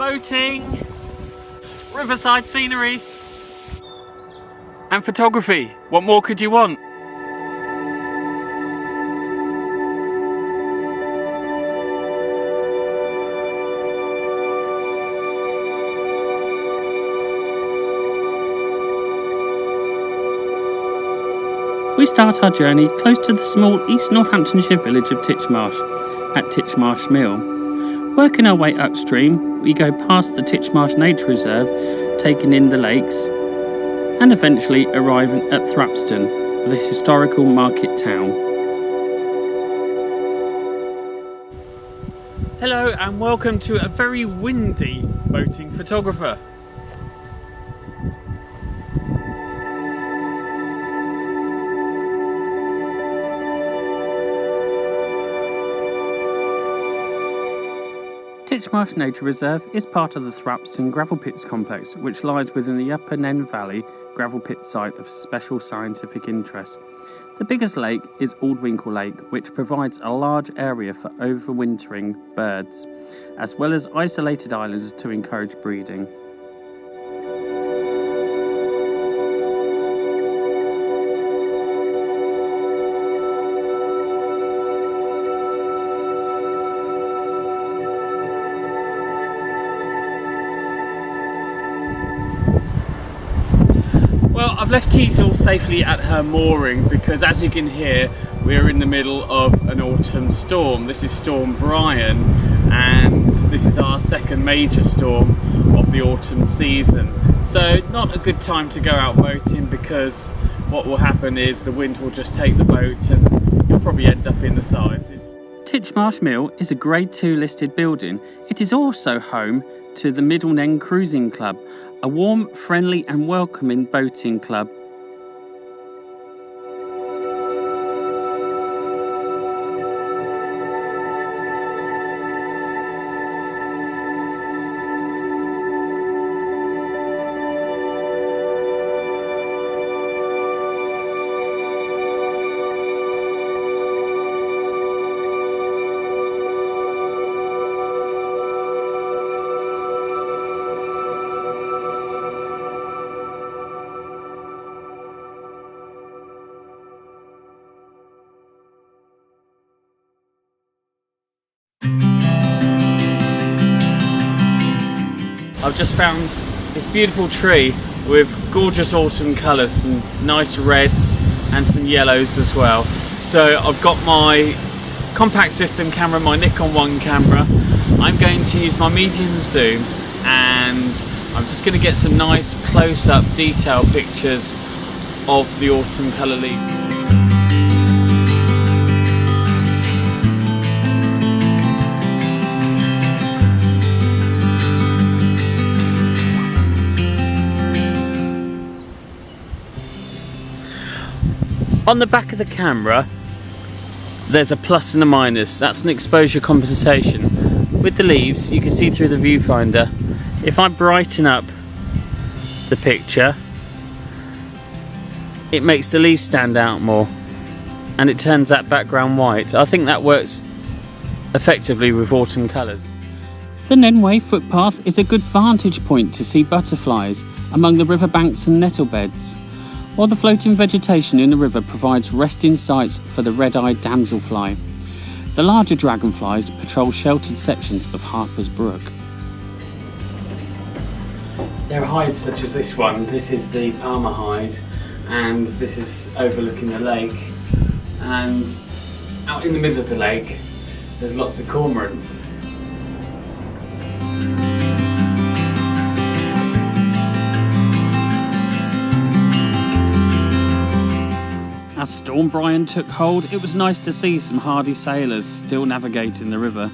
boating, riverside scenery, and photography. What more could you want? We start our journey close to the small East Northamptonshire village of Titchmarsh at Titchmarsh Mill. Working our way upstream, we go past the Titchmarsh Nature Reserve, taking in the lakes, and eventually arriving at Thrapston, the historical market town. Hello and welcome to a very windy boating photographer. Titchmarsh Nature Reserve is part of the Thrapston Gravel Pits complex, which lies within the Upper Nene Valley gravel pit site of special scientific interest. The biggest lake is Aldwinkle Lake, which provides a large area for overwintering birds, as well as isolated islands to encourage breeding. Well, I've left Teasel safely at her mooring because, as you can hear, we're in the middle of an autumn storm. This is Storm Brian, and this is our second major storm of the autumn season. So not a good time to go out boating because what will happen is the wind will just take the boat and you'll probably end up in the sides. Titchmarsh Mill is a Grade 2 listed building. It is also home to the Middle Nene Cruising Club, a warm, friendly and welcoming boating club. I've just found this beautiful tree with gorgeous autumn colours, some nice reds and some yellows as well. So I've got my compact system camera, my Nikon 1 camera. I'm going to use my medium zoom and I'm just going to get some nice close-up detailed pictures of the autumn colour leaves. On the back of the camera there's a plus and a minus. That's an exposure compensation. With the leaves you can see through the viewfinder. If I brighten up the picture it makes the leaves stand out more and it turns that background white. I think that works effectively with autumn colours. The Nene footpath is a good vantage point to see butterflies among the riverbanks and nettle beds, while the floating vegetation in the river provides resting sites for the red-eyed damselfly. The larger dragonflies patrol sheltered sections of Harper's Brook. There are hides such as this one. This is the Palmer hide, and this is overlooking the lake. And out in the middle of the lake, there's lots of cormorants. As Storm Brian took hold, it was nice to see some hardy sailors still navigating the river.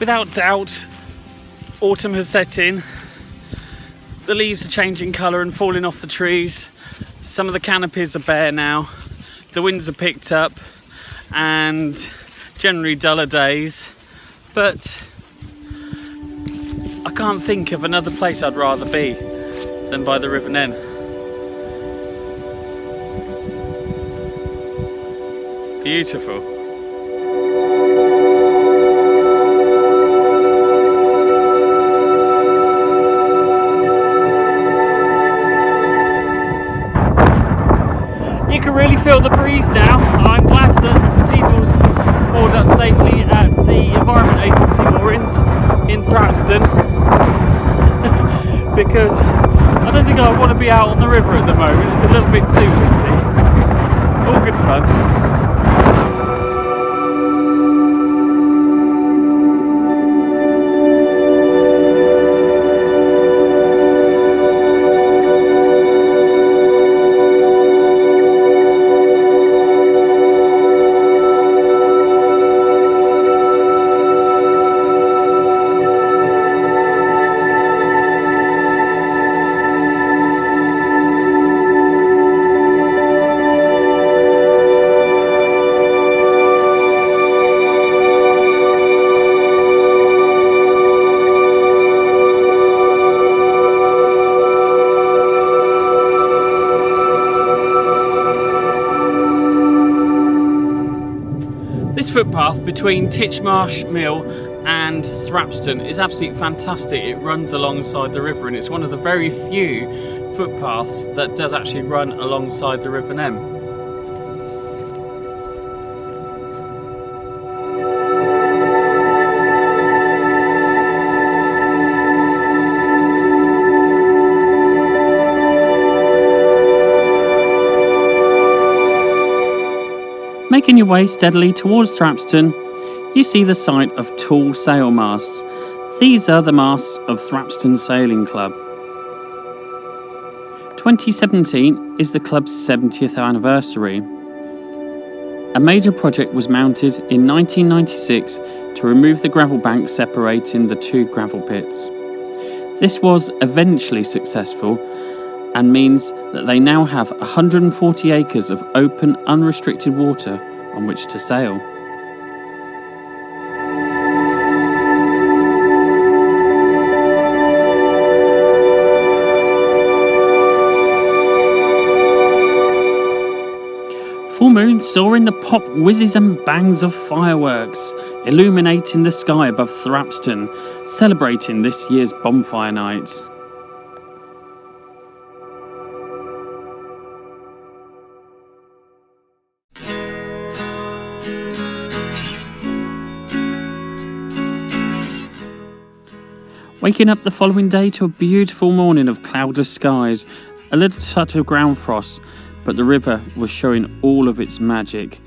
Without doubt, autumn has set in. The leaves are changing colour and falling off the trees. Some of the canopies are bare now. The winds are picked up and generally duller days, but I can't think of another place I'd rather be than by the River Nene. Beautiful. really feel the breeze now. I'm glad that Teasel's moored up safely at the Environment Agency moorings in Thrapston because I don't think I want to be out on the river at the moment. It's a little bit too windy. All good fun. This footpath between Titchmarsh Mill and Thrapston is absolutely fantastic. It runs alongside the river and it's one of the very few footpaths that does actually run alongside the River Nene. Making your way steadily towards Thrapston, you see the sight of tall sail masts. These are the masts of Thrapston Sailing Club. 2017 is the club's 70th anniversary. A major project was mounted in 1996 to remove the gravel bank separating the two gravel pits. This was eventually successful and means that they now have 140 acres of open, unrestricted water on which to sail. Full moon soaring the pop whizzes and bangs of fireworks, illuminating the sky above Thrapston, celebrating this year's bonfire night. Waking up the following day to a beautiful morning of cloudless skies, a little touch of ground frost, but the river was showing all of its magic.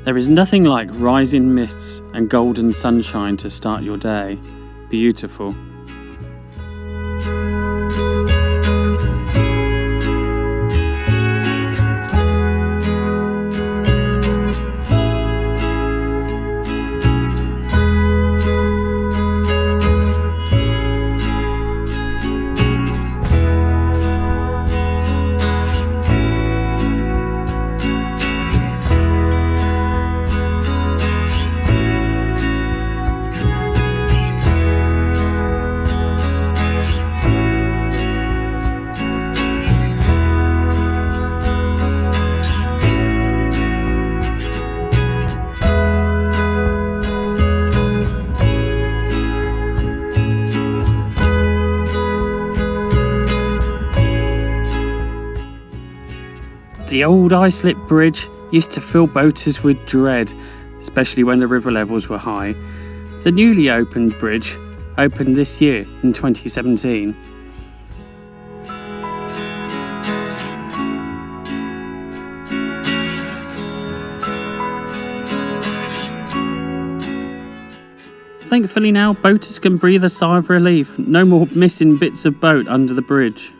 There is nothing like rising mists and golden sunshine to start your day. Beautiful. The old ice-lit bridge used to fill boaters with dread, especially when the river levels were high. The newly opened bridge opened this year in 2017. Thankfully now, boaters can breathe a sigh of relief. No more missing bits of boat under the bridge.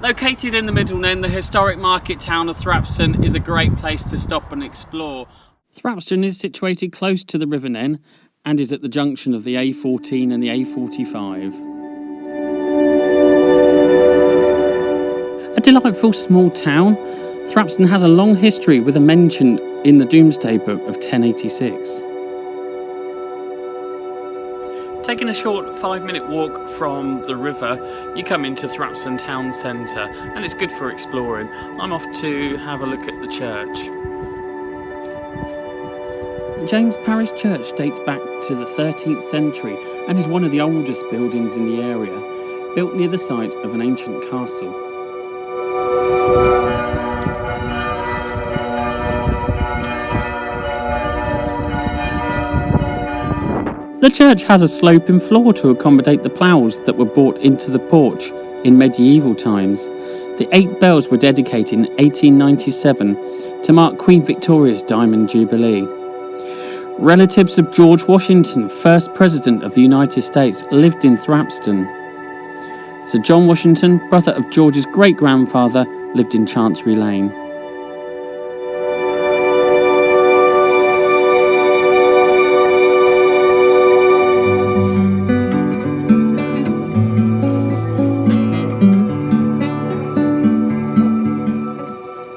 Located in the Middle Nene, the historic market town of Thrapston is a great place to stop and explore. Thrapston is situated close to the River Nene and is at the junction of the A14 and the A45. A delightful small town, Thrapston has a long history with a mention in the Domesday Book of 1086. Taking a short 5-minute walk from the river, you come into Thrapston town centre, and it's good for exploring. I'm off to have a look at the church. James Parish Church dates back to the 13th century and is one of the oldest buildings in the area, built near the site of an ancient castle. The church has a sloping floor to accommodate the ploughs that were brought into the porch in medieval times. The 8 bells were dedicated in 1897 to mark Queen Victoria's Diamond Jubilee. Relatives of George Washington, first President of the United States, lived in Thrapston. Sir John Washington, brother of George's great-grandfather, lived in Chancery Lane.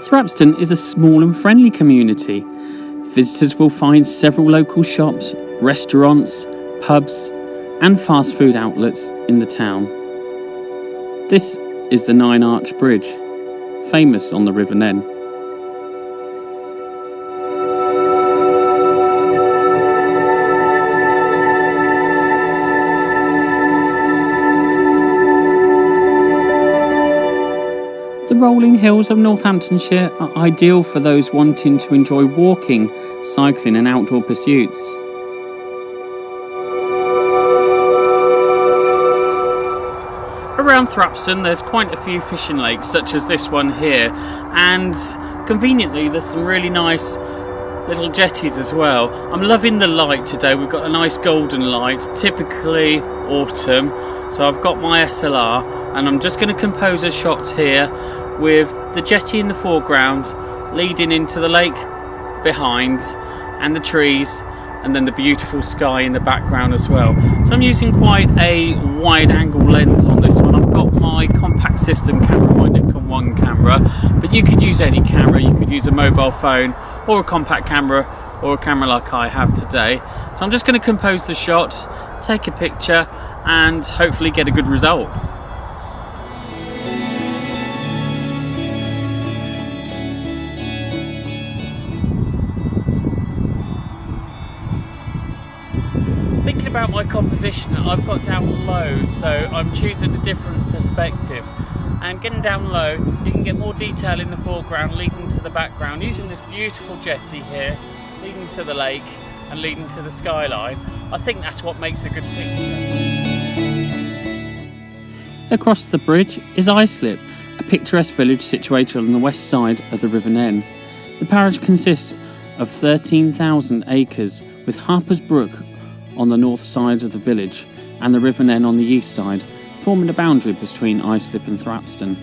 Thrapston is a small and friendly community. Visitors will find several local shops, restaurants, pubs and fast food outlets in the town. This is the 9-arch bridge, famous on the River Nene. The rolling hills of Northamptonshire are ideal for those wanting to enjoy walking, cycling and outdoor pursuits. Around Thrapston there's quite a few fishing lakes, such as this one here, and conveniently there's some really nice little jetties as well. I'm loving the light today. We've got a nice golden light, typically autumn, so I've got my SLR and I'm just going to compose a shot here with the jetty in the foreground leading into the lake behind and the trees, and then the beautiful sky in the background as well. So I'm using quite a wide angle lens on this one. I've got my compact system camera, my Nikon 1 camera, but you could use any camera. You could use a mobile phone or a compact camera or a camera like I have today. So I'm just going to compose the shot, take a picture and hopefully get a good result. Thinking about my composition, I've got down low, so I'm choosing a different perspective, and getting down low you can get more detail in the foreground leading to the background, using this beautiful jetty here leading to the lake and leading to the skyline. I think that's what makes a good picture. Across the bridge is Islip, a picturesque village situated on the west side of the River Nene. The parish consists of 13,000 acres, with Harper's Brook on the north side of the village and the River Nene on the east side, forming a boundary between Islip and Thrapston.